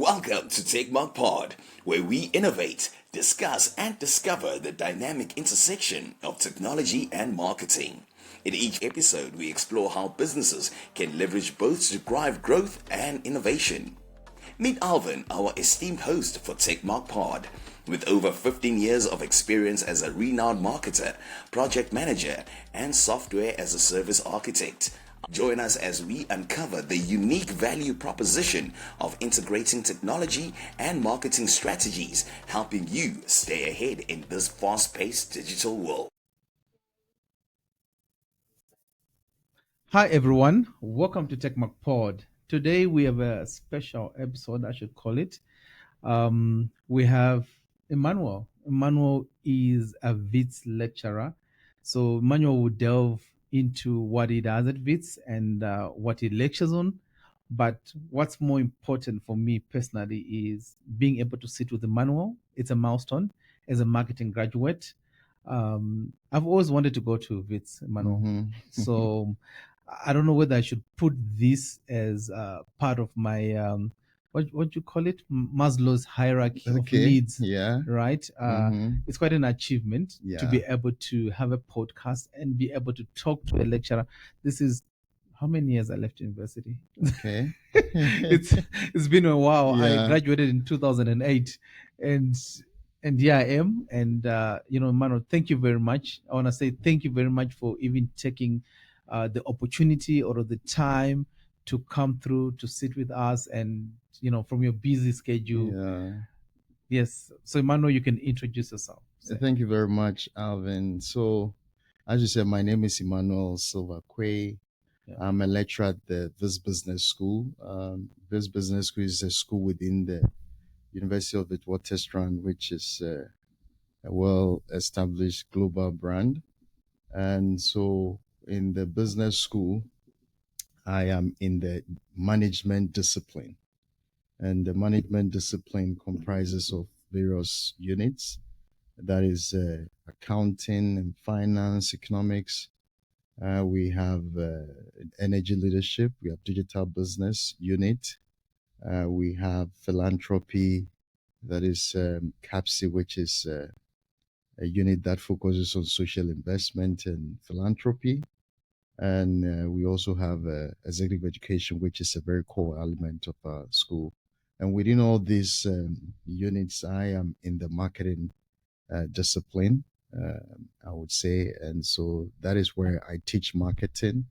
Welcome to Take Mark Pod, where we innovate, discuss, and discover the dynamic intersection of technology and marketing. In each episode, we explore how businesses can leverage both to drive growth and innovation. Meet Alvin, our esteemed host for Take Mark Pod. With over 15 years of experience as a renowned marketer, project manager, and software as a service architect, join us as we uncover the unique value proposition of integrating technology and marketing strategies, helping you stay ahead in this fast-paced digital world. Hi everyone, welcome to TechMark Pod. Today we have a special episode, I should call it. We have Emmanuel. Emmanuel is a WITS lecturer. So Emmanuel will delve into what he does at WITS and what he lectures on. But what's more important for me personally is being able to sit with Emmanuel. It's a milestone as a marketing graduate. I've always wanted to go to WITS, Emmanuel. So I don't know whether I should put this as part of my what you call it, Maslow's hierarchy of needs. Yeah. Right. It's quite an achievement to be able to have a podcast and be able to talk to a lecturer. This is how many years I left university. Okay. It's been a while. Yeah. I graduated in 2008, and here I am. And Mano, thank you very much. I want to say thank you very much for even taking the opportunity or the time to come through to sit with us, and from your busy schedule. Yeah. Yes. So Emmanuel, you can introduce yourself. Thank you very much, Alvin. So, as you said, my name is Emmanuel Quaye. Yeah. I'm a lecturer at this business school. This business school is a school within the University of Witwatersrand, which is a well-established global brand. And so in the business school, I am in the management discipline. And the management discipline comprises of various units. That is accounting and finance, economics. We have energy leadership. We have digital business unit. We have philanthropy. That is CAPSI, which is a unit that focuses on social investment and philanthropy. And we also have executive education, which is a very core element of our school. And within all these units, I am in the marketing discipline, I would say. And so that is where I teach marketing.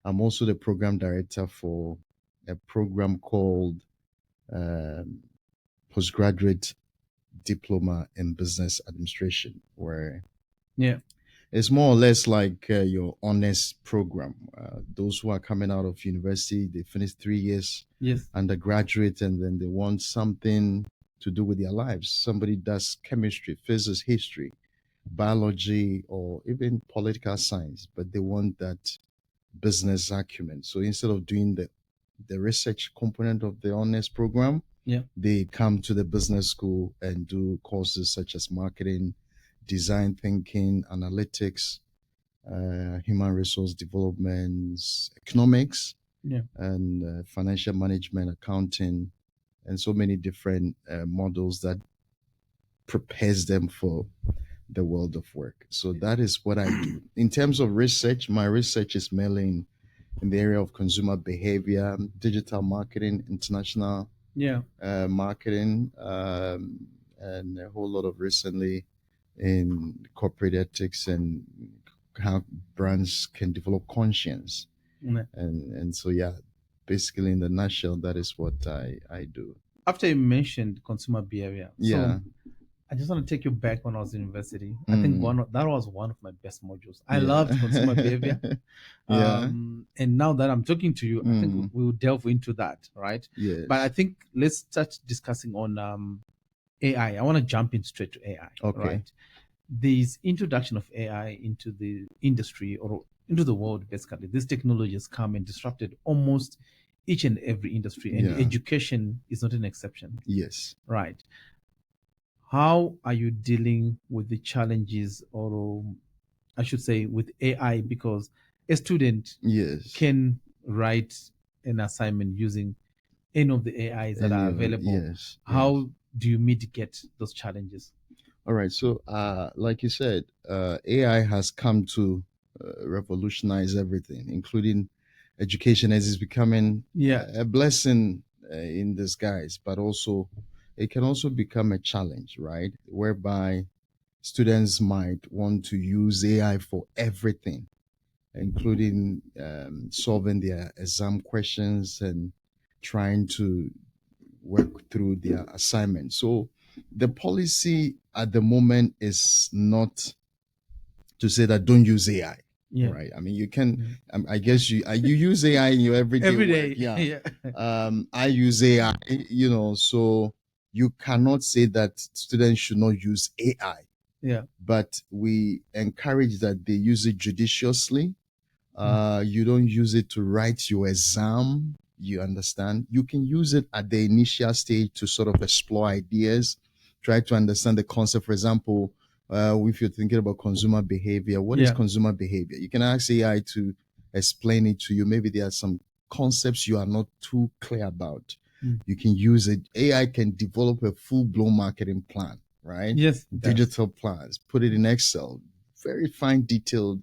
I'm also the program director for a program called Postgraduate Diploma in Business Administration, where it's more or less like your honors program. Those who are coming out of university, they finish 3 years undergraduate, and then they want something to do with their lives. Somebody does chemistry, physics, history, biology, or even political science, but they want that business acumen. So instead of doing the research component of the honors program, they come to the business school and do courses such as marketing, design thinking, analytics, human resource development, economics, and financial management, accounting, and so many different models that prepares them for the world of work. So that is what I do. In terms of research, my research is mainly in the area of consumer behavior, digital marketing, international marketing, and a whole lot of recently in corporate ethics and how brands can develop conscience. And so, basically in the nutshell, that is what I do. After you mentioned consumer behavior, so I just want to take you back when I was in university. I think that was one of my best modules. I loved consumer behavior. And now that I'm talking to you, I think we'll delve into that, right? Yes. But I think let's start discussing on AI. I want to jump in straight to AI. Okay. Right? This introduction of AI into the industry or into the world, basically, these technologies come and disrupted almost each and every industry, and education is not an exception. Yes. Right. How are you dealing with the challenges, or I should say with AI? Because a student can write an assignment using any of the AIs that are available. Yes. How do you mitigate those challenges? All right. So, like you said, AI has come to revolutionize everything, including education, as it's becoming a blessing in disguise, but also it can also become a challenge, right? Whereby students might want to use AI for everything, including solving their exam questions and trying to work through their assignment. So the policy at the moment is not to say that don't use AI. Yeah. Right. I mean, you can. I guess you use AI in your everyday work. Yeah. Yeah. I use AI. So you cannot say that students should not use AI. Yeah. But we encourage that they use it judiciously. You don't use it to write your exam. You understand? You can use it at the initial stage to sort of explore ideas, try to understand the concept. For example, if you're thinking about consumer behavior, what is consumer behavior? You can ask AI to explain it to you. Maybe there are some concepts you are not too clear about. You can use it. AI can develop a full-blown marketing plan, right? Yes. Digital plans, put it in Excel, very fine, detailed,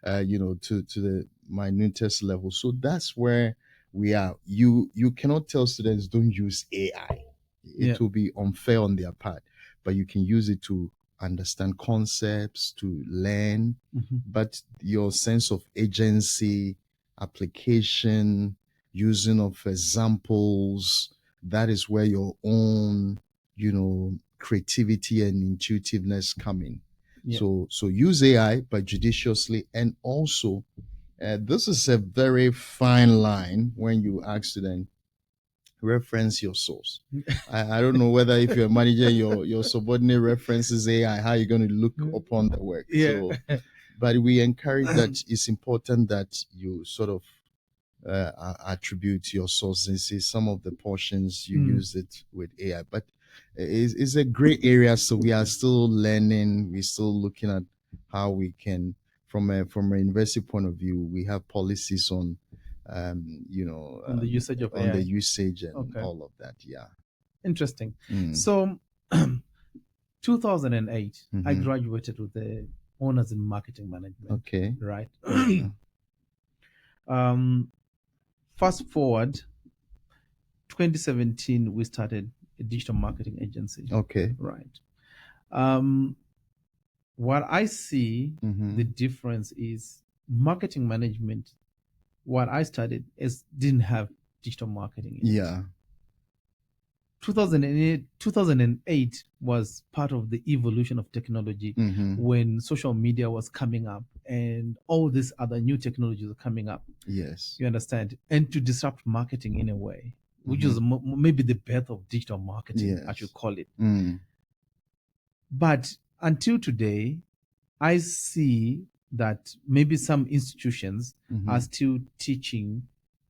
to the minutest level. So that's where we are. You cannot tell students don't use AI. It will be unfair on their part, but you can use it to understand concepts, to learn. But your sense of agency, application, using of examples, that is where your own, creativity and intuitiveness come in. So use AI, but judiciously, and also this is a very fine line when you ask students reference your source. I don't know whether if you're a manager, your subordinate references AI, how you're going to look upon the work. So, but we encourage that it's important that you sort of attribute your sources. Some of the portions you use it with AI, but it's a gray area. So we are still learning. We're still looking at how we can, from a university point of view, we have policies on, on the usage of on AI. the usage and all of that. Yeah. Interesting. So, 2008, I graduated with the honors in marketing management. Okay. Right. Fast forward, 2017, we started a digital marketing agency. Okay. Right. What I see the difference is marketing management. What I studied didn't have digital marketing in it. 2008 was part of the evolution of technology when social media was coming up and all these other new technologies are coming up. Yes. You understand? And to disrupt marketing in a way, which is maybe the birth of digital marketing, I should call it. But until today, I see that maybe some institutions are still teaching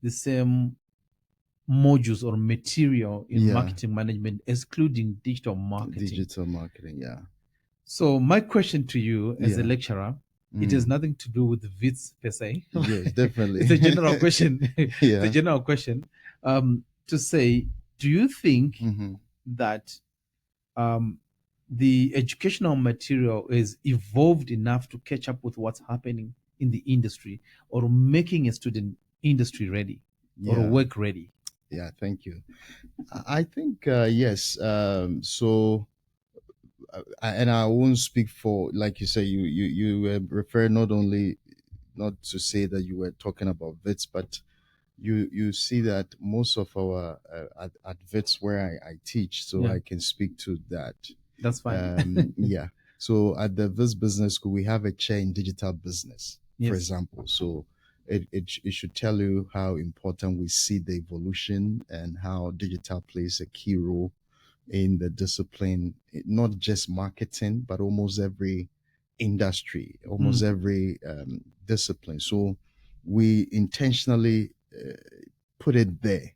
the same modules or material in marketing management, excluding digital marketing. Digital marketing, yeah. So my question to you as a lecturer, it has nothing to do with the VITS per se. Yes, definitely. It's a general question. It's a general question to say, do you think that the educational material is evolved enough to catch up with what's happening in the industry or making a student industry ready or work ready? Yeah, thank you. I think, yes. And I won't speak for, like you say, you refer not to say that you were talking about VITS, but you see that most of our at VITS where I teach, so I can speak to that. That's fine. Yeah. So at the VITS Business School, we have a chair in digital business, for example. So it should tell you how important we see the evolution and how digital plays a key role in the discipline, not just marketing, but almost every industry, almost every discipline. So we intentionally put it there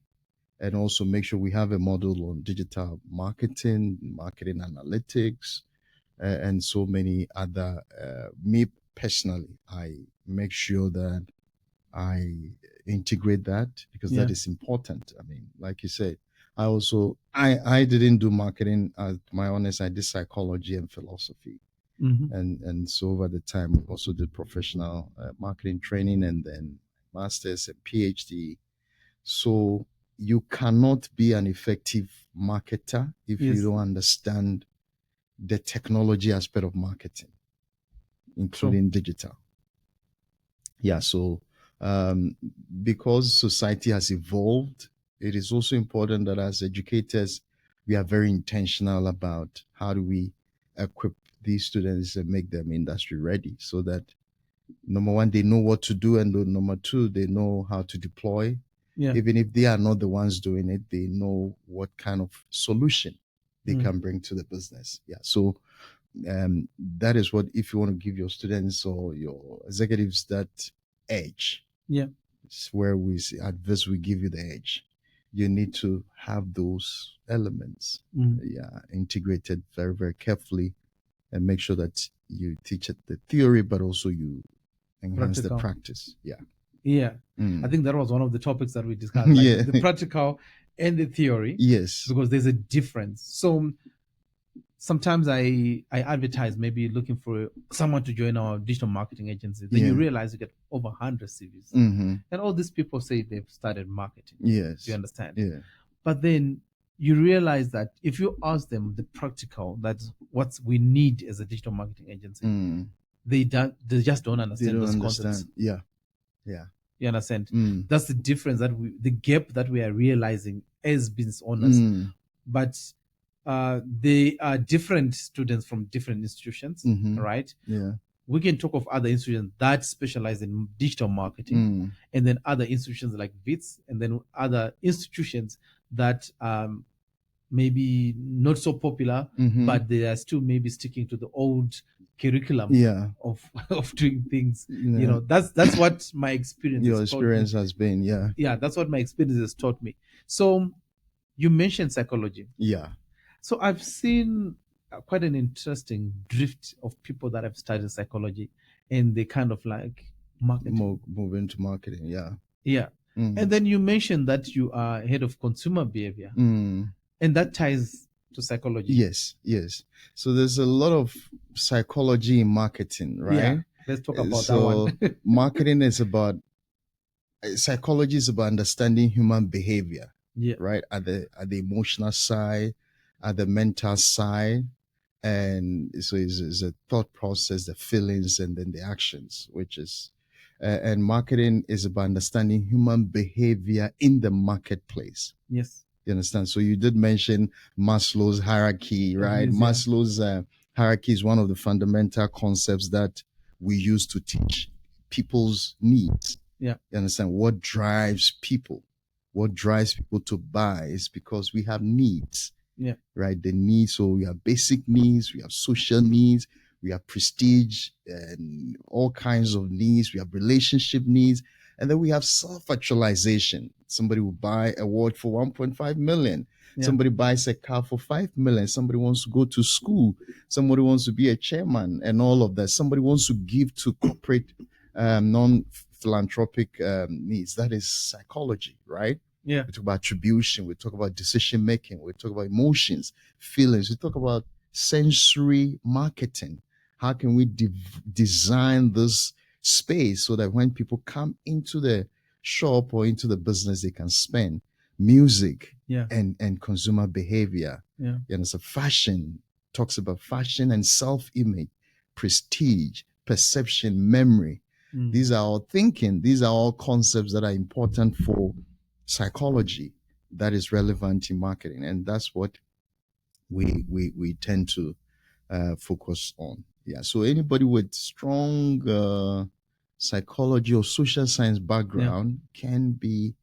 and also make sure we have a model on digital marketing, marketing analytics, and so many other. Me personally, I make sure that I integrate that, because that is important. I mean, like you said, I didn't do marketing. My honest, I did psychology and philosophy. And so over the time, we also did professional marketing training, and then master's and PhD. So you cannot be an effective marketer if you don't understand the technology aspect of marketing, including digital. Yeah, so because society has evolved, it is also important that as educators, we are very intentional about how do we equip these students and make them industry ready, so that number one, they know what to do, and number two, they know how to deploy. Even if they are not the ones doing it, they know what kind of solution they can bring to the business. Yeah, so that is what, if you want to give your students or your executives that edge, it's where we say at this we give you the edge. You need to have those elements integrated very, very carefully, and make sure that you teach it the theory, but also you enhance the practice. I think that was one of the topics that we discussed, like the practical and the theory. Because there's a difference. So sometimes I advertise, maybe looking for someone to join our digital marketing agency. Then you realize you get over 100 CVs. And all these people say they've started marketing. You understand? But then you realize that if you ask them the practical, that's what we need as a digital marketing agency, they just don't understand those concepts. You understand? That's the difference, the gap that we are realizing as business owners. But they are different students from different institutions, right? We can talk of other institutions that specialize in digital marketing, and then other institutions like WITS, and then other institutions that maybe not so popular, but they are still maybe sticking to the old curriculum of doing things. You know, that's what my experience has been. That's what my experience has taught me. So you mentioned psychology. So I've seen quite an interesting drift of people that have studied psychology, and they kind of like marketing. Move into marketing. And then you mentioned that you are head of consumer behavior, and that ties to psychology. Yes. So there's a lot of psychology in marketing, right? Let's talk about that one. Marketing is about, psychology is about understanding human behavior, right? At the emotional side, at the mental side. And so it's a thought process, the feelings, and then the actions, which is, and marketing is about understanding human behavior in the marketplace. You understand? So you did mention Maslow's hierarchy, right? Maslow's hierarchy is one of the fundamental concepts that we use to teach people's needs. You understand? What drives people? What drives people to buy is because we have needs. Right? The needs. So we have basic needs, we have social needs, we have prestige and all kinds of needs. We have relationship needs. And then we have self-actualization. Somebody will buy a watch for 1.5 million. Somebody buys a car for 5 million. Somebody wants to go to school. Somebody wants to be a chairman and all of that. Somebody wants to give to corporate non-philanthropic needs. That is psychology, right? We talk about attribution. We talk about decision making. We talk about emotions, feelings. We talk about sensory marketing. How can we design this space so that when people come into the shop or into the business, they can spend? Music and consumer behavior. And so fashion talks about fashion and self-image, prestige, perception, memory. These are all thinking. These are all concepts that are important for psychology, that is relevant in marketing, and that's what we tend to focus on. So anybody with strong psychology or social science background can be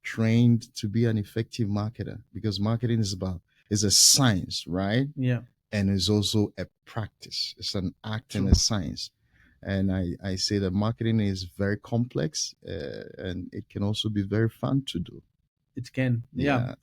trained to be an effective marketer, because marketing is a science, right? And it's also a practice. It's an art and a science. And I say that marketing is very complex, and it can also be very fun to do. It can.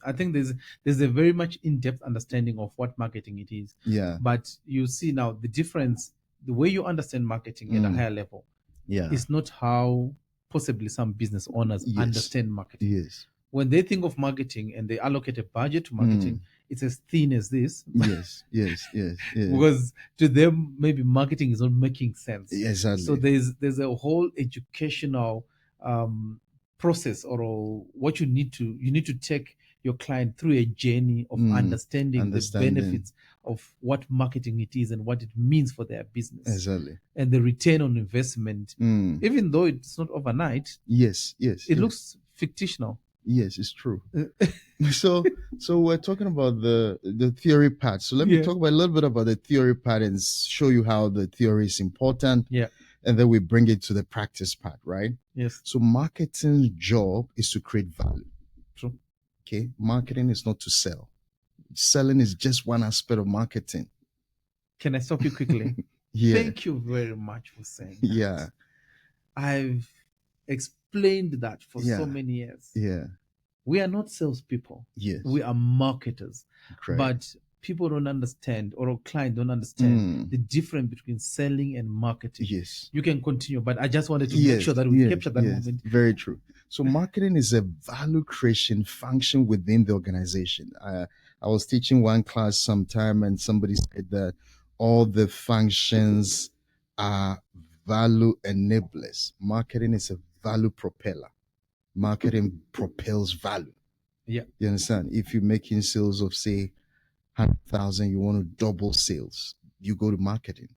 I think there's a very much in-depth understanding of what marketing it is. But you see now the difference, the way you understand marketing at a higher level is not how possibly some business owners understand marketing. Yes. When they think of marketing and they allocate a budget to marketing, it's as thin as this. Yes. Because to them, maybe marketing is not making sense. Exactly. So there's a whole educational process, or what you need to take your client through a journey of understanding the benefits of what marketing it is and what it means for their business. Exactly. And the return on investment, even though it's not overnight. Yes. It looks fictional. Yes, it's true. So we're talking about the theory part. So let me talk about a little bit about the theory part and show you how the theory is important. Yeah. And then we bring it to the practice part, right? Yes. So marketing's job is to create value. True. Okay. Marketing is not to sell. Selling is just one aspect of marketing. Can I stop you quickly? Thank you very much for saying that. Yeah. I've explained that for so many years. Yeah. We are not salespeople. Yes. We are marketers. Correct. But people don't understand, or our client don't understand the difference between selling and marketing. Yes. You can continue, but I just wanted to make sure that we capture that moment. Very true. So marketing is a value creation function within the organization. I was teaching one class sometime and somebody said that all the functions are value enablers. Marketing is a value propeller. Marketing propels value. Yeah. You understand? If you're making sales of, say, 100,000, you want to double sales, you go to marketing.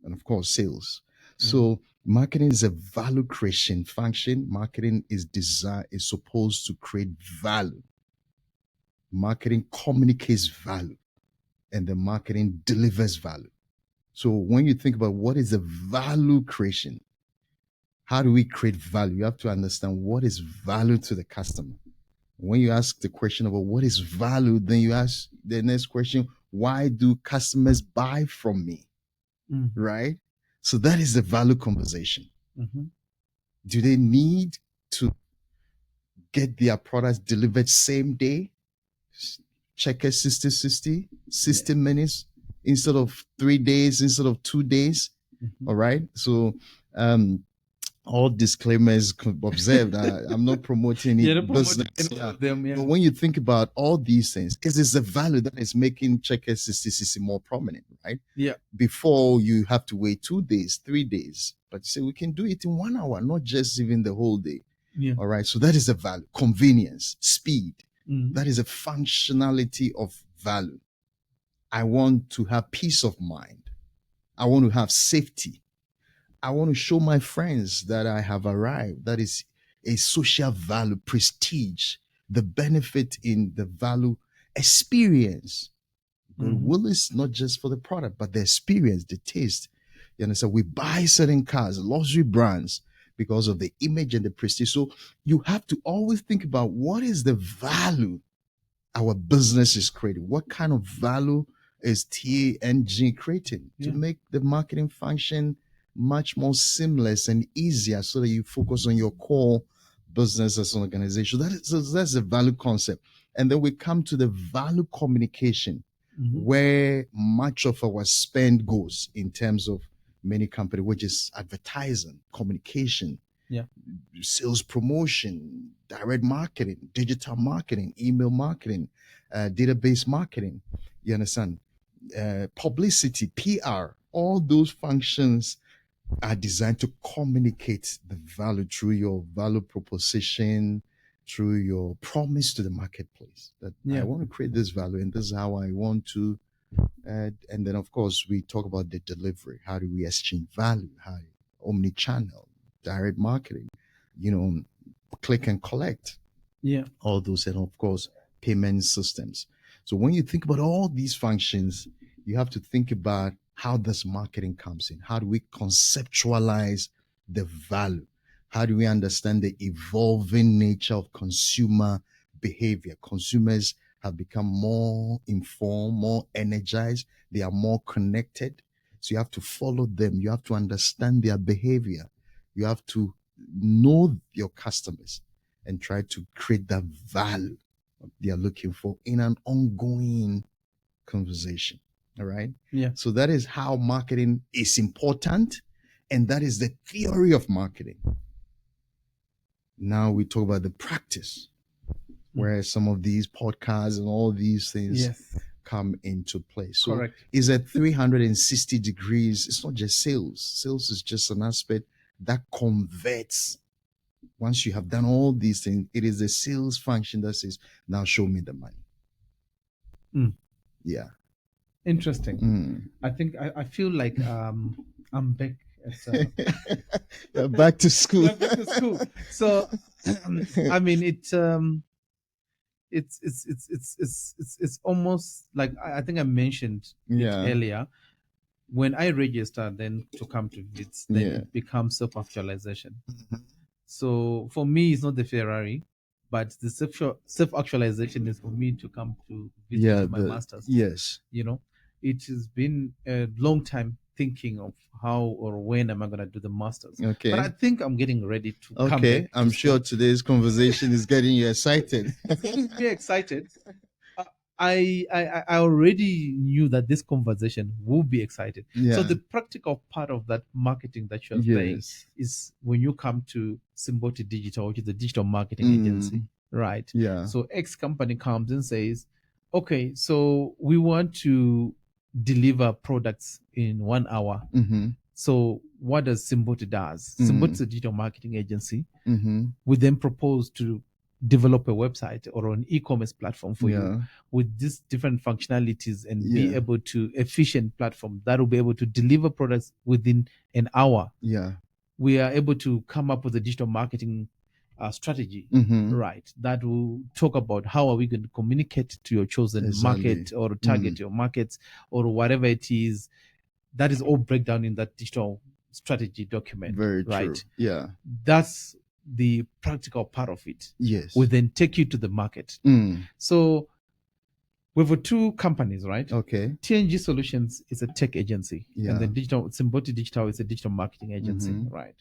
And of course, sales. So marketing is a value creation function. Marketing is supposed to create value. Marketing communicates value, and the marketing delivers value. So when you think about what is the value creation, how do we create value? You have to understand what is value to the customer. When you ask the question about what is value, then you ask the next question, why do customers buy from me? Right? So that is the value conversation. Do they need to get their products delivered same day? Checker 60 minutes instead of 3 days, instead of 2 days. All right. So all disclaimers observed. I'm not promoting it business. But when you think about all these things, because it's the value that is making Checker 60 more prominent, right? Yeah. Before you have to wait 2 days, 3 days, but you say we can do it in 1 hour, not just even the whole day. Yeah. All right. So that is a value, convenience, speed. That is a functionality of value. I want to have peace of mind. I want to have safety. I want to show my friends that I have arrived. That is a social value, prestige, the benefit in the value experience. Goodwill is not just for the product, but the experience, the taste. You understand? We buy certain cars, luxury brands, because of the image and the prestige. So you have to always think about what is the value our business is creating. What kind of value is TNG creating to make the marketing function much more seamless and easier, so that you focus on your core business as an organization. That's the value concept. And then we come to the value communication, where much of our spend goes in terms of many companies, which is advertising, communication, sales promotion, direct marketing, digital marketing, email marketing, database marketing. You understand? Publicity, PR, all those functions are designed to communicate the value through your value proposition, through your promise to the marketplace that I want to create this value and this is how I want to. And then, of course, we talk about the delivery. How do we exchange value? How omni-channel, direct marketing, click and collect. Yeah. All those, and of course, payment systems. So when you think about all these functions, you have to think about how this marketing comes in. How do we conceptualize the value? How do we understand the evolving nature of consumer behavior? Consumers have become more informed, more energized. They are more connected. So you have to follow them. You have to understand their behavior. You have to know your customers and try to create that value they are looking for in an ongoing conversation. All right. Yeah. So that is how marketing is important. And that is the theory of marketing. Now we talk about the practice, where some of these podcasts and all these things come into play. So Correct. It's a 360 degrees. It's not just sales. Sales is just an aspect that converts. Once you have done all these things, it is the sales function that says, now show me the money. Yeah. Interesting. I think I feel like I'm back back to school. Yeah, back to school. So I mean it's almost like I think I mentioned it earlier. When I register then to come to VITS, then it becomes self-actualization. So for me, it's not the Ferrari, but the self-actualization is for me to come to VITS to my master's. Yes. You know, it has been a long time thinking of how or when am I going to do the master's. Okay. But I think I'm getting ready to come back. Okay. I'm sure today's conversation is getting you excited. It's getting me excited. I already knew that this conversation will be excited. So the practical part of that marketing that you're saying is when you come to Symboti Digital, which is the digital marketing agency, right? Yeah. So X company comes and says, okay, so we want to deliver products in 1 hour. So what does Symboti does? Symboti is a digital marketing agency. We then propose to develop a website or an e-commerce platform for you with these different functionalities and be able to efficient platform that will be able to deliver products within an hour. We are able to come up with a digital marketing strategy, right? That will talk about how are we going to communicate to your chosen market or target your markets or whatever it is. That is all breakdown in that digital strategy document. Very right? true. Yeah. That's the practical part of it. Yes. We then take you to the market. So we've got two companies, right? Okay. TNG Solutions is a tech agency, and then Symboti Digital is a digital marketing agency, right?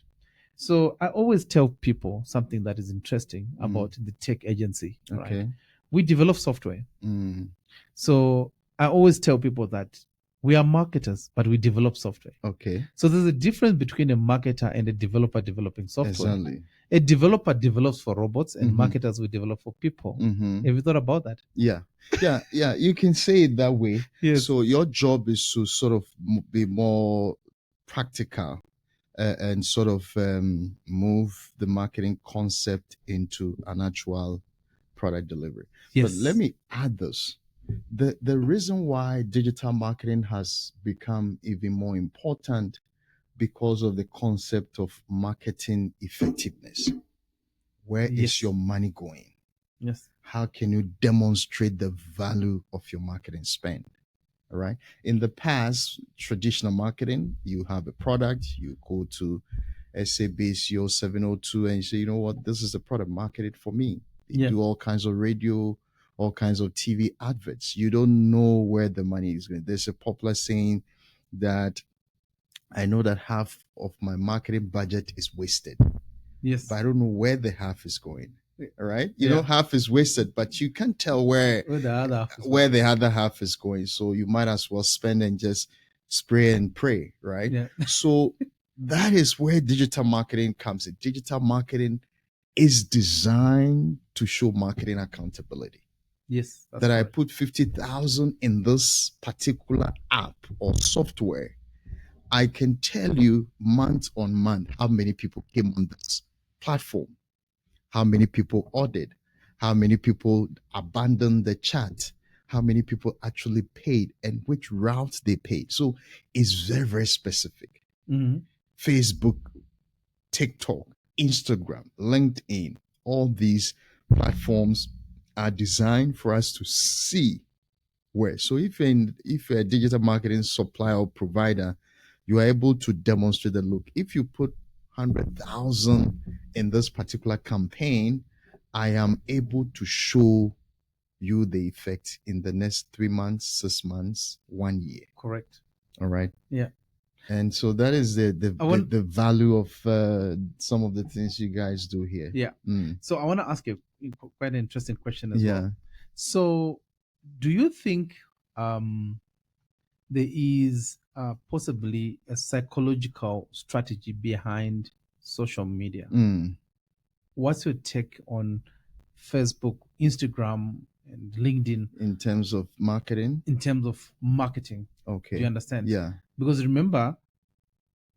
So I always tell people something that is interesting about the tech agency, right? We develop software. So I always tell people that we are marketers, but we develop software. Okay. So there's a difference between a marketer and a developer developing software. Exactly. A developer develops for robots and marketers will develop for people. Have you thought about that? Yeah. You can say it that way. Yes. So your job is to sort of be more practical and sort of move the marketing concept into an actual product delivery. Yes. But let me add this. The reason why digital marketing has become even more important because of the concept of marketing effectiveness. Where is your money going? Yes. How can you demonstrate the value of your marketing spend? All right. In the past, traditional marketing, you have a product, you go to SABCO 702 and you say, you know what, this is the product marketed for me. They do all kinds of radio, all kinds of TV adverts. You don't know where the money is going. There's a popular saying that I know that half of my marketing budget is wasted. Yes. But I don't know where the half is going. All right. You know, half is wasted, but you can't tell where the other half is going. So you might as well spend and just spray and pray. Right. Yeah. So that is where digital marketing comes in. Digital marketing is designed to show marketing accountability. Yes. That I put 50,000 in this particular app or software. I can tell you month on month how many people came on this platform, how many people ordered, how many people abandoned the chat, how many people actually paid, and which route they paid. So it's very, very specific. Facebook, TikTok, Instagram, LinkedIn, all these platforms are designed for us to see where. So if you're a digital marketing supplier or provider, you are able to demonstrate that, look, if you put 100,000 in this particular campaign, I am able to show you the effect in the next 3 months, 6 months, 1 year. Correct. All right. Yeah. And so that is the value of some of the things you guys do here. Yeah. So I want to ask you quite an interesting question as well. So do you think there is possibly a psychological strategy behind social media? what's your take on Facebook, Instagram, and LinkedIn in terms of marketing? In terms of marketing. Okay. Do you understand? Yeah. Because remember,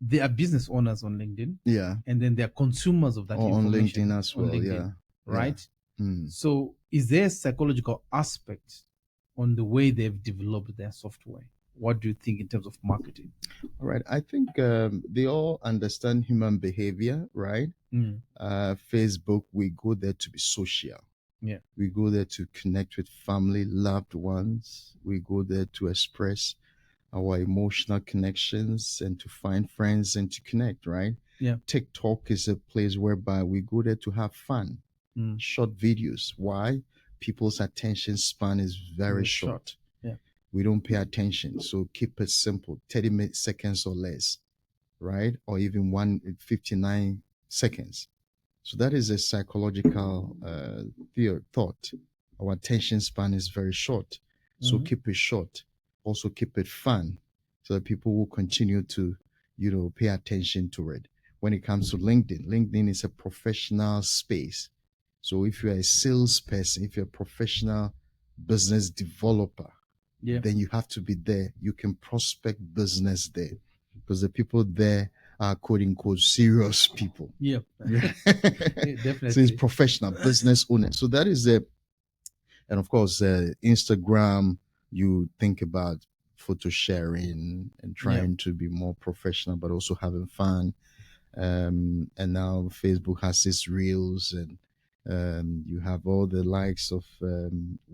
there are business owners on LinkedIn. Yeah. And then there are consumers of that information. On LinkedIn as well. Yeah. Right? Yeah. So is there a psychological aspect on the way they've developed their software? What do you think in terms of marketing? All right. I think they all understand human behavior, right? Facebook, we go there to be social. Yeah. We go there to connect with family, loved ones. We go there to express our emotional connections and to find friends and to connect, right? Yeah. TikTok is a place whereby we go there to have fun. Short videos. Why? People's attention span is very short. Yeah. We don't pay attention. So keep it simple, 30 seconds or less, right? Or even 159 seconds. So that is a psychological thought. Our attention span is very short. So keep it short. Also keep it fun so that people will continue to, pay attention to it. When it comes to LinkedIn is a professional space. So if you're a salesperson, if you're a professional business developer, then you have to be there. You can prospect business there because the people there are quote unquote serious people. Yeah. Definitely. So it's professional business owners. So that is and of course, Instagram, you think about photo sharing and trying to be more professional, but also having fun. And now Facebook has its reels, and you have all the likes of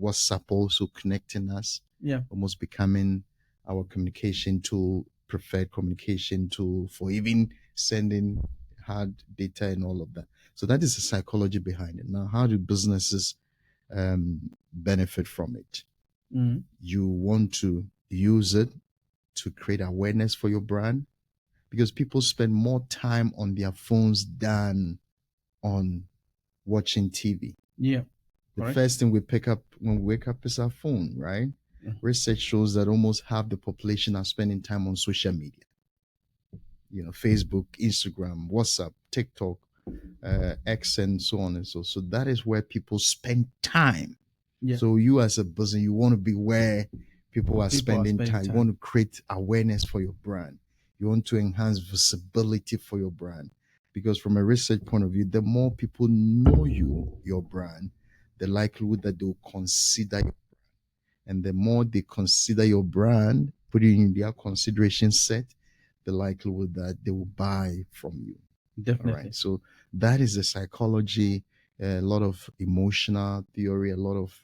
WhatsApp also connecting us. Yeah. Almost becoming our communication tool, preferred communication tool for even sending hard data and all of that. So that is the psychology behind it. Now, how do businesses benefit from it? You want to use it to create awareness for your brand because people spend more time on their phones than on watching TV. Yeah. The first thing we pick up when we wake up is our phone, right? Research shows that almost half the population are spending time on social media. Facebook, Instagram, WhatsApp, TikTok, X, and so on and so. So that is where people spend time. Yeah. So you as a business, you want to be where people are spending time. You want to create awareness for your brand. You want to enhance visibility for your brand. Because from a research point of view, the more people know your brand, the likelihood that they will consider your brand. And the more they consider your brand, put it in their consideration set, the likelihood that they will buy from you. Definitely. All right. So that is the psychology, a lot of emotional theory, a lot of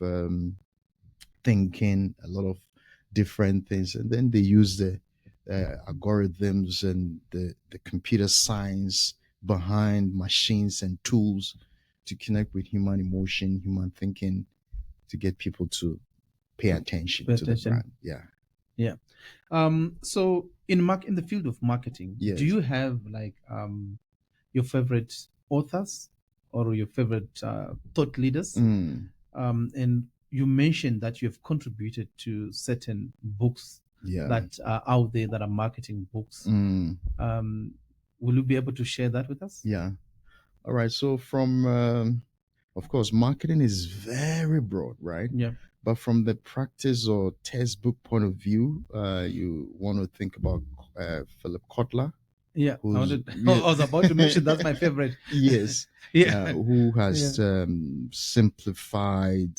thinking, a lot of different things. And then they use the algorithms and the computer science behind machines and tools to connect with human emotion, human thinking, to get people to pay attention to the brand. Yeah. Yeah. So in the field of marketing, do you have like your favorite authors or your favorite thought leaders? And you mentioned that you have contributed to certain books that are out there that are marketing books. Will you be able to share that with us? Yeah. All right. So from, of course, marketing is very broad, right? Yeah. But from the practice or textbook point of view, you want to think about Philip Kotler. Yeah, I was about to mention that's my favorite. Yes. Yeah. Who has simplified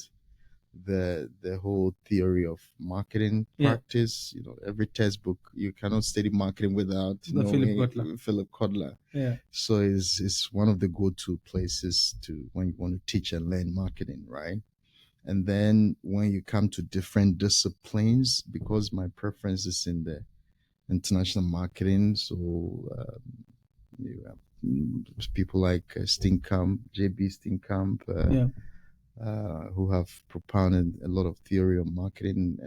the whole theory of marketing practice. Every textbook, you cannot study marketing without knowing Philip Kotler. Yeah. So it's one of the go-to places to when you want to teach and learn marketing, right? And then when you come to different disciplines, because my preference is in the international marketing, so you have people like Steenkamp, JB Steenkamp, who have propounded a lot of theory of marketing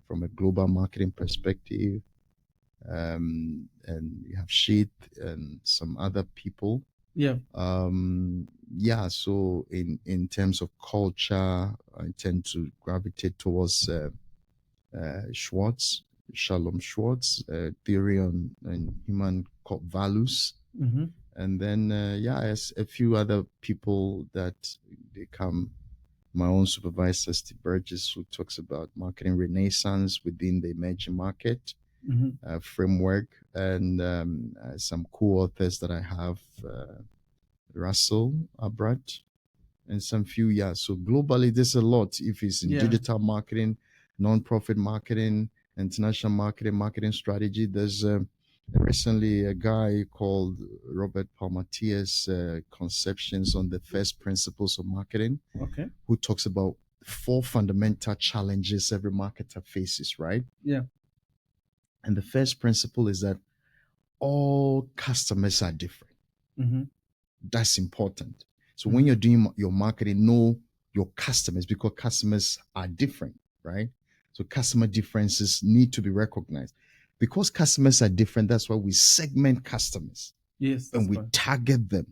from a global marketing perspective. And you have Sheath and some other people. Yeah. So in terms of culture, I tend to gravitate towards Shalom Schwartz, theory on human values. And then as a few other people that they come. My own supervisor, Steve Burgess, who talks about marketing renaissance within the emerging market framework, and some co-authors that I have, Russell Abrad, and some few. So globally, there's a lot. If it's in digital marketing, non-profit marketing, international marketing, marketing strategy, there's recently a guy called Robert Palmatier's conceptions on the first principles of marketing, who talks about 4 fundamental challenges every marketer faces, right? And the first principle is that all customers are different. That's important. So when you're doing your marketing, know your customers, because customers are different, right? So customer differences need to be recognized. Because customers are different, that's why we segment customers. Yes, and we target them,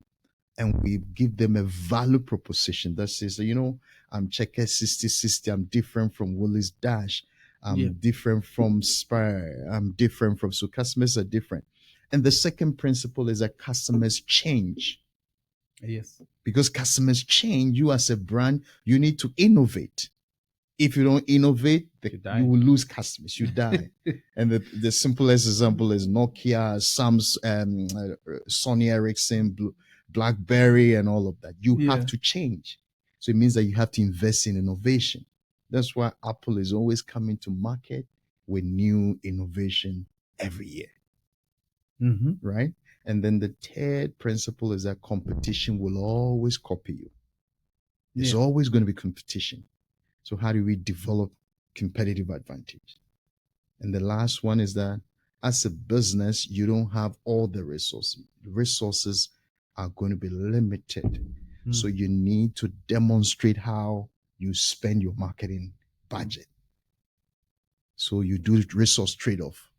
and we give them a value proposition that says, I'm Checker 6060, I'm different from Woolies Dash, I'm different from Spire, I'm different from, so customers are different. And the second principle is that customers change. Yes. Because customers change, you as a brand, you need to innovate. If you don't innovate, you will lose customers. You die. And the simplest example is Nokia, Sony Ericsson, BlackBerry, and all of that. You have to change. So it means that you have to invest in innovation. That's why Apple is always coming to market with new innovation every year. Right? And then the third principle is that competition will always copy you. There's always going to be competition. So how do we develop competitive advantage? And the last one is that as a business, you don't have all the resources. The resources are going to be limited. So you need to demonstrate how you spend your marketing budget. So you do resource trade-off.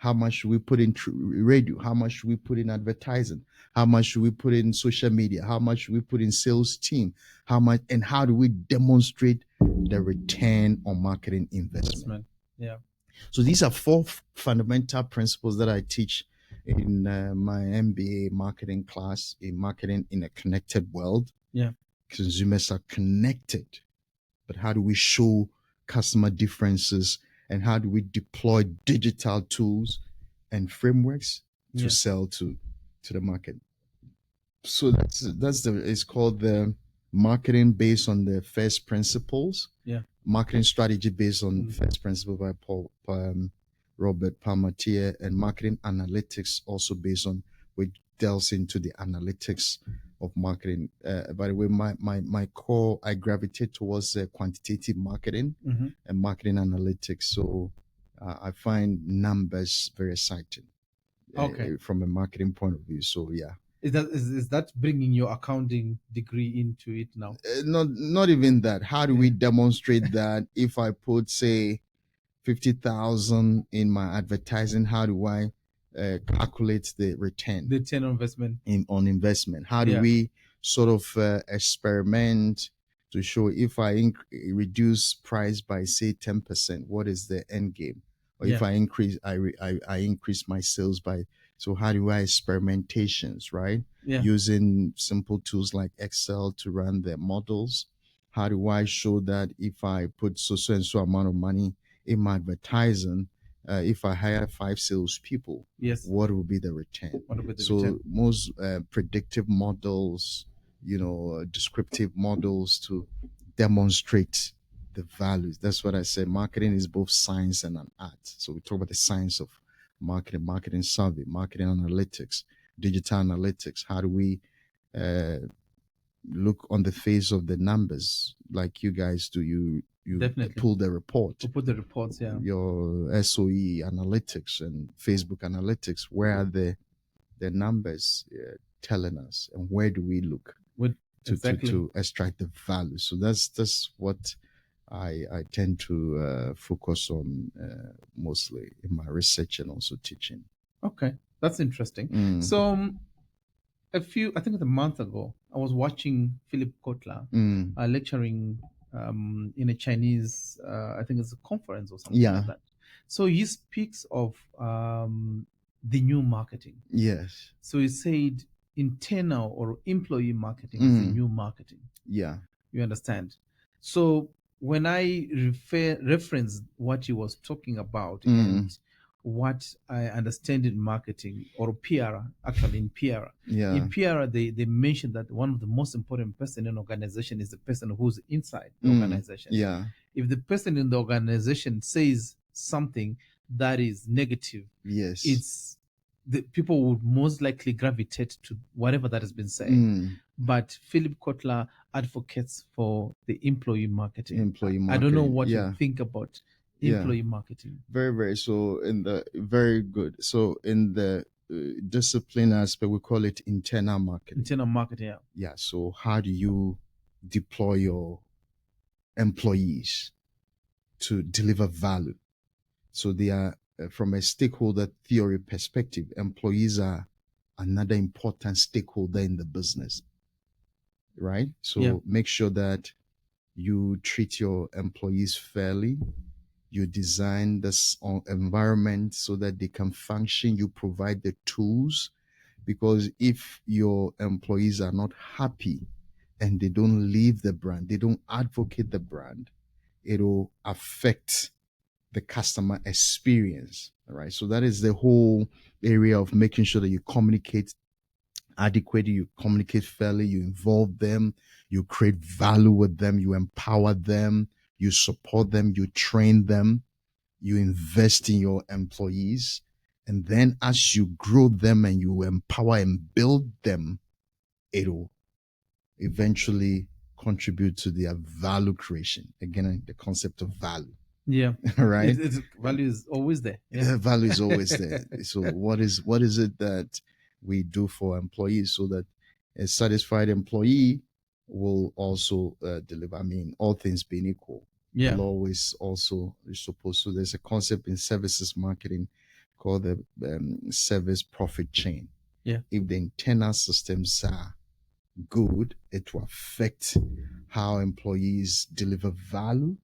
How much should we put in radio? How much should we put in advertising? How much should we put in social media? How much should we put in sales team? How much, and how do we demonstrate the return on marketing investment? So these are 4 fundamental principles that I teach in my MBA marketing class, in marketing in a connected world. Consumers are connected, but how do we show customer differences? And how do we deploy digital tools and frameworks to sell to the market? So it's called the marketing based on the first principles. Marketing strategy based on first principle by Robert Palmatier, and marketing analytics also based on, which delves into the analytics of marketing. By the way, my core, I gravitate towards quantitative marketing and marketing analytics. So I find numbers very exciting from a marketing point of view. So is that bringing your accounting degree into it now? Not even that. How do we demonstrate that if I put, say, 50,000 in my advertising, how do I calculate the return? The return on investment. On investment. How do we sort of experiment to show if I reduce price by, say, 10%, what is the end game? Or if I increase, I increase my sales by. So how do I experimentations, right? Using simple tools like Excel to run the models. How do I show that if I put so and so amount of money in my advertising, if I hire 5 salespeople, what will be the return? Most predictive models, descriptive models to demonstrate the values. That's what I say. Marketing is both science and an art. So we talk about the science of marketing, marketing survey, marketing analytics, digital analytics. How do we look on the face of the numbers like you guys do? You pull the report. To put the reports, Your SOE analytics and Facebook analytics. Where are the numbers telling us, and where do we look to extract the value? So that's what I tend to focus on mostly in my research and also teaching. Okay, that's interesting. So I think a month ago, I was watching Philip Kotler lecturing in a Chinese, I think it's a conference or something like that. So he speaks of the new marketing. Yes. So he said internal or employee marketing is the new marketing. Yeah. You understand? So when I reference what he was talking about and what I understand in marketing or PR, actually in PR. Yeah. In PR, they mentioned that one of the most important person in an organization is the person who's inside the organization. Yeah. If the person in the organization says something that is negative, Yes. it's the people would most likely gravitate to whatever that has been said. But Philip Kotler advocates for the employee marketing. I don't know what you think about employee marketing. Very, very. So in the very good. So in the discipline aspect, we call it internal marketing. Internal marketing, yeah. Yeah. So how do you deploy your employees to deliver value? So they are, from a stakeholder theory perspective, employees are another important stakeholder in the business, right? So make sure that you treat your employees fairly. You design this environment so that they can function. You provide the tools, because if your employees are not happy and they don't leave the brand, they don't advocate the brand, it'll affect the customer experience. All right. So that is the whole area of making sure that you communicate adequately, you communicate fairly, you involve them, you create value with them, you empower them, you support them, you train them, you invest in your employees. And then as you grow them and you empower and build them, it'll eventually contribute to their value creation. Again, the concept of value. Yeah. Right. Value is always there. Yeah. Value is always there. So what is it that we do for employees so that a satisfied employee will also deliver? I mean, all things being equal, will always also is supposed to. There's a concept in services marketing called the service profit chain. Yeah. If the internal systems are good, it will affect how employees deliver value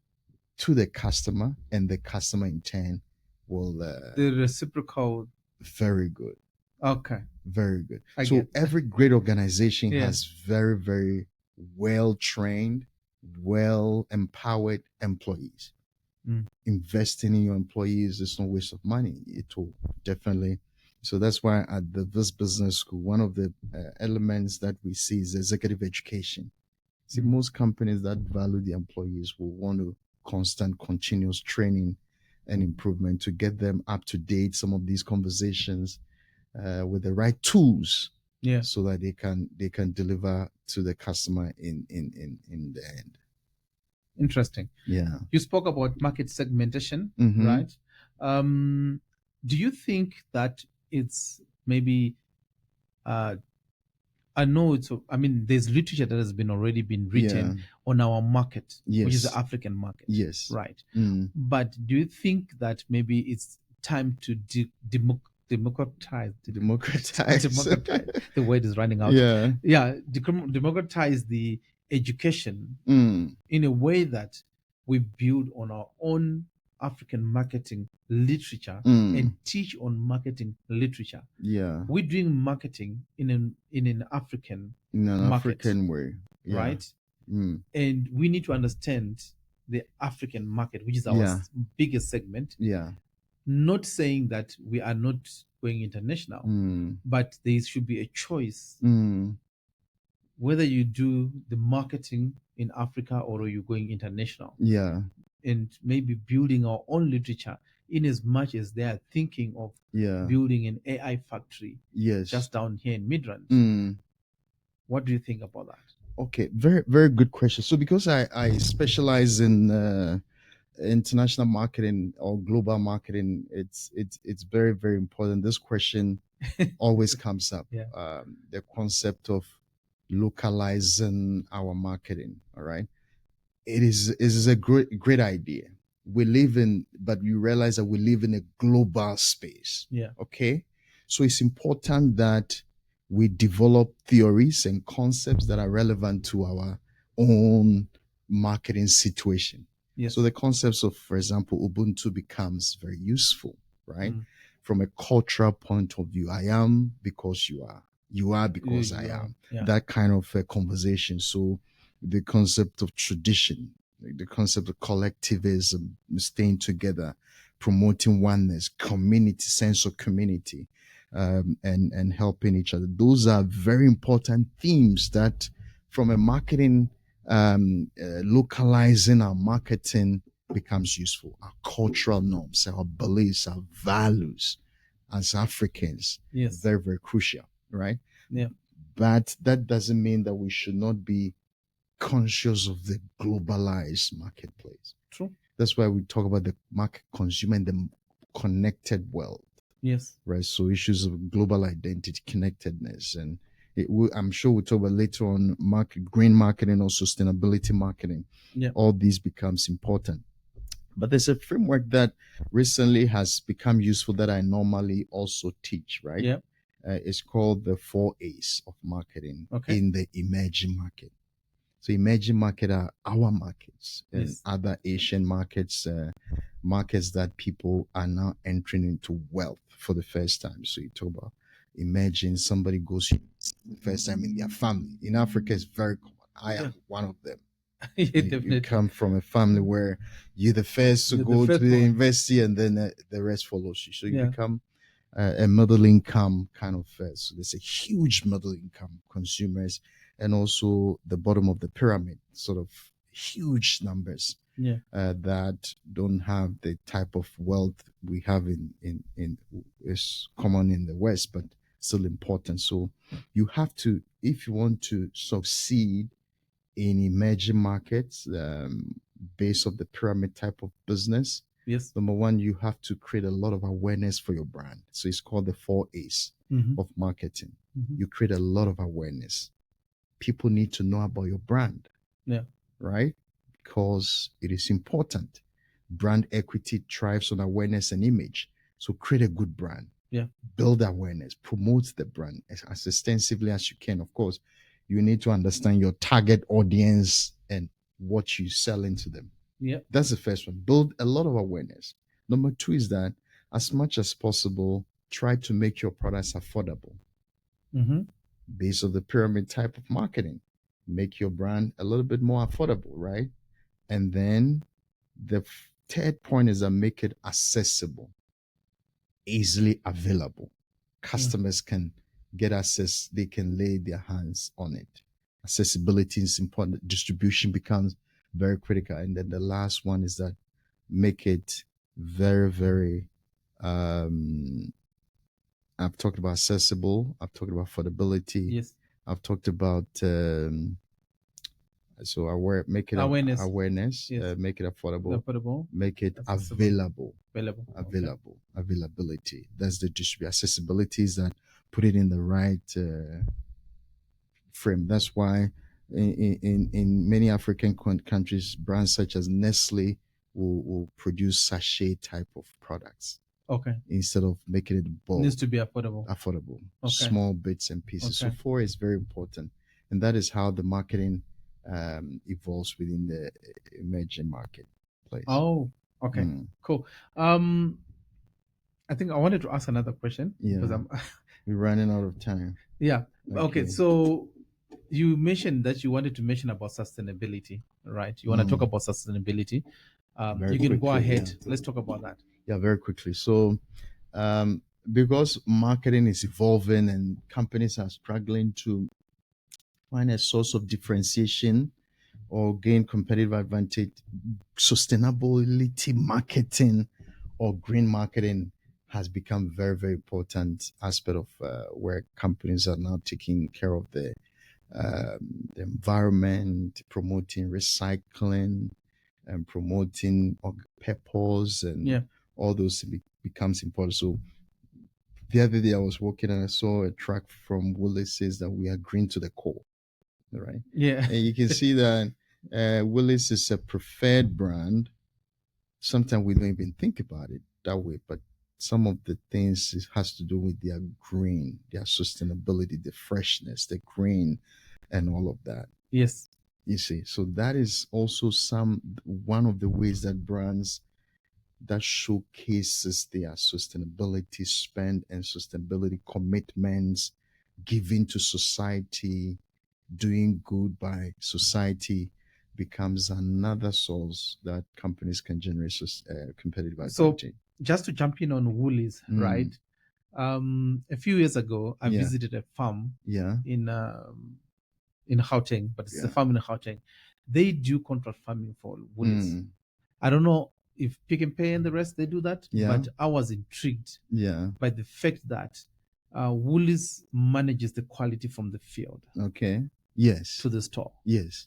to the customer, and the customer in turn will the reciprocal. Very good. Okay. Very good. So every great organization has very, very well trained, well empowered employees. Investing in your employees is no waste of money. It will definitely. So that's why at this business school, one of the elements that we see is executive education. See, most companies that value the employees will want to constant, continuous training and improvement to get them up to date. Some of these conversations with the right tools, so that they can deliver to the customer in the end. Interesting. Yeah. You spoke about market segmentation, right? Do you think that it's maybe I know there's literature that has been already been written on our market, which is the African market. Yes. Right. But do you think that maybe it's time to democratize? The word is running out. Democratize the education in a way that we build on our own African marketing literature and teach on marketing literature. Yeah. We're doing marketing in an African African way. Right? And we need to understand the African market, which is our biggest segment. Yeah. Not saying that we are not going international, but there should be a choice whether you do the marketing in Africa or you're going international. Yeah. And maybe building our own literature, in as much as they are thinking of building an AI factory just down here in Midrand. What do you think about that? Okay, very, very good question. So because I specialize in international marketing or global marketing, it's very, very important. This question always comes up. The concept of localizing our marketing. All right. It is a great idea. But you realize that we live in a global space. Yeah. Okay. So it's important that we develop theories and concepts that are relevant to our own marketing situation. Yes. So the concepts of, for example, Ubuntu becomes very useful, right? From a cultural point of view, I am because you are. You are because I You are. am. Yeah. That kind of conversation. So the concept of tradition, the concept of collectivism, staying together, promoting oneness, community, sense of community, and helping each other. Those are very important themes that, from a marketing, localizing our marketing becomes useful. Our cultural norms, our beliefs, our values as Africans, Yes. very, very crucial, right? Yeah. But that doesn't mean that we should not be conscious of the globalized marketplace. True. That's why we talk about the market consumer and the connected world. Yes. Right. So issues of global identity, connectedness, and I'm sure we'll talk about later on green marketing or sustainability marketing. Yeah. All these becomes important. But there's a framework that recently has become useful that I normally also teach, right? Yeah. It's called the 4 A's of marketing Okay. in the emerging market. So emerging market are our markets and Yes. other Asian markets, markets that people are now entering into wealth for the first time. So you talk about imagine somebody goes the first time in their family. In Africa, it's very common. I am one of them. Yeah, You definitely. come from a family where you're the first to You're the go to first the one. university, and then the rest follows you. So you Yeah. become a middle income kind of. So there's a huge middle income consumers, and also the bottom of the pyramid, sort of huge numbers. Yeah. That don't have the type of wealth we have in is common in the West, but still important. So you have to, if you want to succeed in emerging markets, base of the pyramid type of business. Yes. Number one, you have to create a lot of awareness for your brand. So it's called the 4 A's of marketing. You create a lot of awareness. People need to know about your brand. Yeah. Right? Because it is important. Brand equity thrives on awareness and image. So create a good brand. Yeah. Build awareness, promote the brand as extensively as you can. Of course, you need to understand your target audience and what you sell into them. Yeah. That's the first one. Build a lot of awareness. Number two is that as much as possible, try to make your products affordable. Base of the pyramid type of marketing. Make your brand a little bit more affordable, right? And then the third point is that make it accessible, easily available. Customers can get access, they can lay their hands on it. Accessibility is important. Distribution becomes very critical. And then the last one is that make it very, very I've talked about accessible, I've talked about affordability. Yes. I've talked about make it awareness, yes. make it affordable, make it accessible. Availability. That's the distribution. Accessibility is that put it in the right frame. That's why in many African countries, brands such as Nestle will produce sachet type of products. Okay. Instead of making it bulk. It needs to be affordable. Okay. Small bits and pieces. Okay. So 4 is very important. And that is how the marketing evolves within the emerging marketplace. Oh, okay. Cool. I think I wanted to ask another question. Yeah. Because we're running out of time. Yeah. Okay. So you mentioned that you wanted to mention about sustainability, right? You want to talk about sustainability. You can go ahead. Yeah. Let's talk about that. Yeah, very quickly. So, because marketing is evolving and companies are struggling to find a source of differentiation or gain competitive advantage, sustainability marketing or green marketing has become very, very important aspect of where companies are now taking care of the environment, promoting recycling, and promoting purpose and all those becomes important. So the other day I was walking and I saw a track from Willis says that we are green to the core, right? Yeah. And you can see that Willis is a preferred brand. Sometimes we don't even think about it that way, but some of the things has to do with their green, their sustainability, the freshness, the green, and all of that. Yes. You see, so that is also one of the ways that brands that showcases their sustainability spend and sustainability commitments giving to society, doing good by society becomes another source that companies can generate competitive advantage. So just to jump in on Woolies, right? A few years ago, I visited a farm in Gauteng, but it's a farm in Gauteng. They do contract farming for Woolies. I don't know if Pick and Pay and the rest, they do that, but I was intrigued by the fact that Woolies manages the quality from the field. Okay. Yes. To the store. Yes.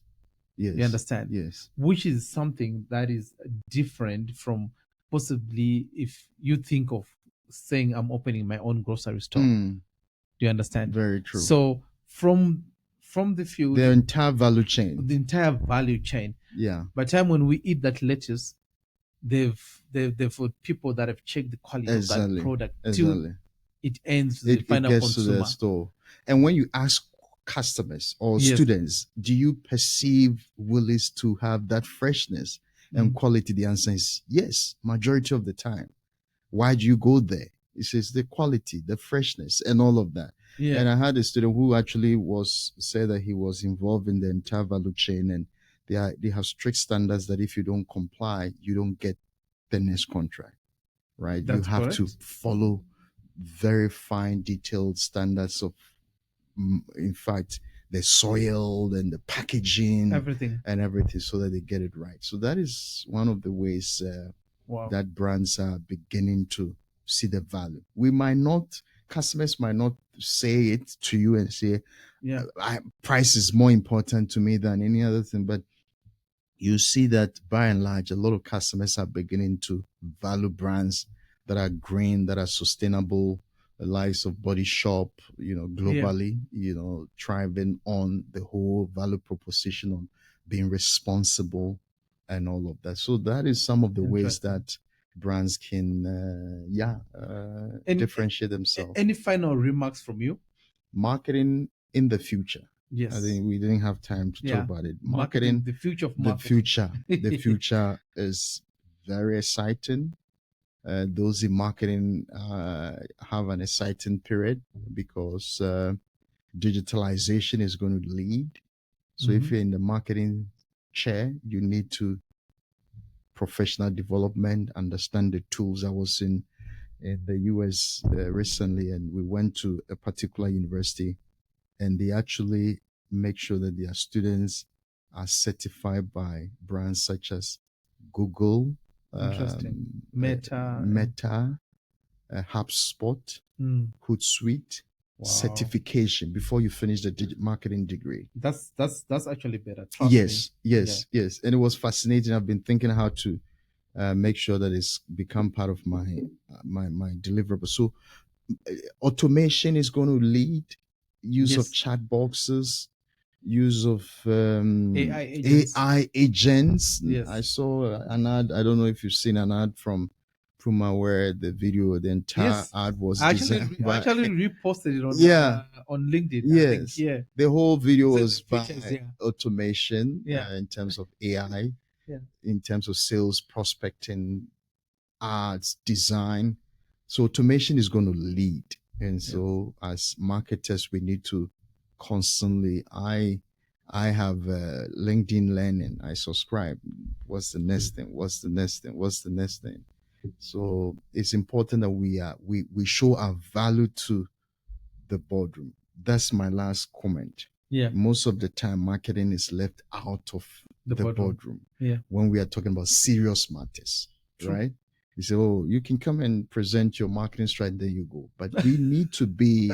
Yes. You understand? Yes. Which is something that is different from possibly if you think of saying I'm opening my own grocery store. Do you understand? Very true. So from the field, the entire value chain. Yeah. By the time when we eat that lettuce, they've got people that have checked the quality of that product till it ends to the final gets consumer. to the store. And when you ask customers or students, do you perceive Woolies to have that freshness and quality? The answer is yes, majority of the time. Why do you go there? It says the quality, the freshness, and all of that. Yeah. And I had a student who actually said that he was involved in the entire value chain, and they have strict standards that if you don't comply, you don't get the next contract, right? That's you have correct. to follow very fine, detailed standards of, in fact, the soil and the packaging, everything, so that they get it right. So that is one of the ways that brands are beginning to see the value. Customers might not say it to you and say, price is more important to me than any other thing, but you see that by and large, a lot of customers are beginning to value brands that are green, that are sustainable. The likes of Body Shop, globally, thriving on the whole value proposition on being responsible and all of that. So that is some of the ways that brands can, differentiate themselves. Any final remarks from you? Marketing in the future. Yes. I think we didn't have time to talk about it. Marketing, the future of marketing. The future is very exciting. Those in marketing have an exciting period because digitalization is going to lead. So if you're in the marketing chair, you need to professional development, understand the tools. I was in the US recently, and we went to a particular university, and they actually make sure that their students are certified by brands such as Google, Meta, HubSpot, Hootsuite, certification before you finish the marketing degree. That's actually better. Yes. And it was fascinating. I've been thinking how to make sure that it's become part of my deliverable. So automation is going to lead. Use of chat boxes, use of AI agents. Yes. I saw an ad. I don't know if you've seen an ad from Puma where the entire ad was designed. I actually reposted it on LinkedIn. Yes. The whole video was features, by automation in terms of AI, in terms of sales, prospecting, ads, design. So automation is going to lead. And so as marketers, we need to constantly, I have LinkedIn Learning. I subscribe. What's the next thing? What's the next thing? What's the next thing? So it's important that we show our value to the boardroom. That's my last comment. Yeah. Most of the time, marketing is left out of the boardroom. Yeah. When we are talking about serious matters, right? You say, oh, you can come and present your marketing strategy, there you go. But we need to be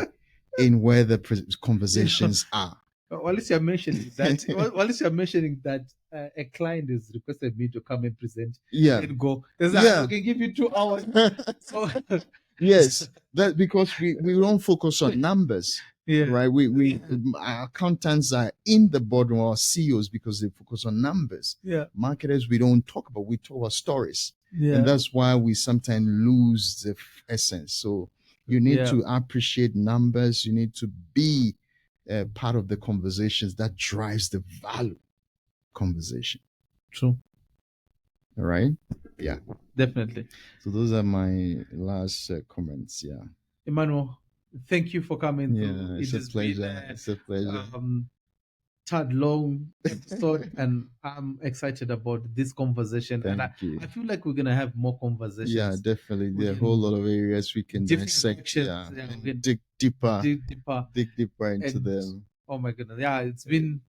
in where the conversations are. While you're mentioning that, a client has requested me to come and present. And go. I can give you 2 hours. So, yes, that because we don't focus on numbers. Right. Our accountants are in the boardroom, our CEOs, because they focus on numbers. Marketers, we don't talk about, we talk about stories. And that's why we sometimes lose the essence. So you need to appreciate numbers. You need to be part of the conversations that drives the value conversation. True. All right. Yeah. Definitely. So those are my last comments. Yeah. Emmanuel, Thank you for coming Yeah, through. it's It a has pleasure. been It's a pleasure. third long episode, and I'm excited about this conversation. And Thank you. I feel like we're gonna have more conversations. Yeah, definitely. We There are a can- whole lot of areas we can different dissect. sections, Yeah, yeah, and we can dig deeper, dig deeper. into And them. oh my goodness, yeah, it's been.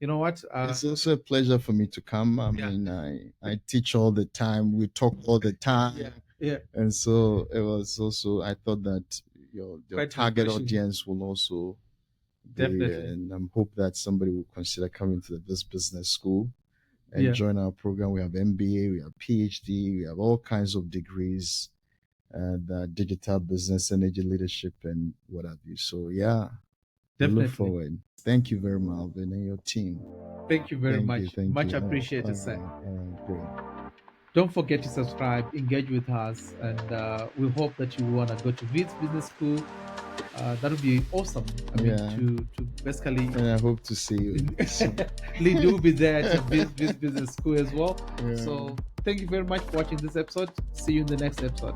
You know what? It's also a pleasure for me to come. I Yeah. mean, I teach all the time. We talk all the time. Yeah. And so it was also, I thought that your Quite target refreshing. audience will also be, Definitely. and I hope that somebody will consider coming to this business school and Yeah. join our program. We have MBA, we have PhD, we have all kinds of degrees, and digital business, energy leadership, and what have you. So yeah, we Definitely. look forward. Thank you very much, Alvin, and your team. Thank you very much. Thank Much you. appreciated, All sir. right, all right, great. Don't forget to subscribe, engage with us, and we hope that you want to go to Viz Business School. That would be awesome. I mean, to basically. And I hope to see you. Lee do be there at Viz Business School as well. Yeah. So thank you very much for watching this episode. See you in the next episode.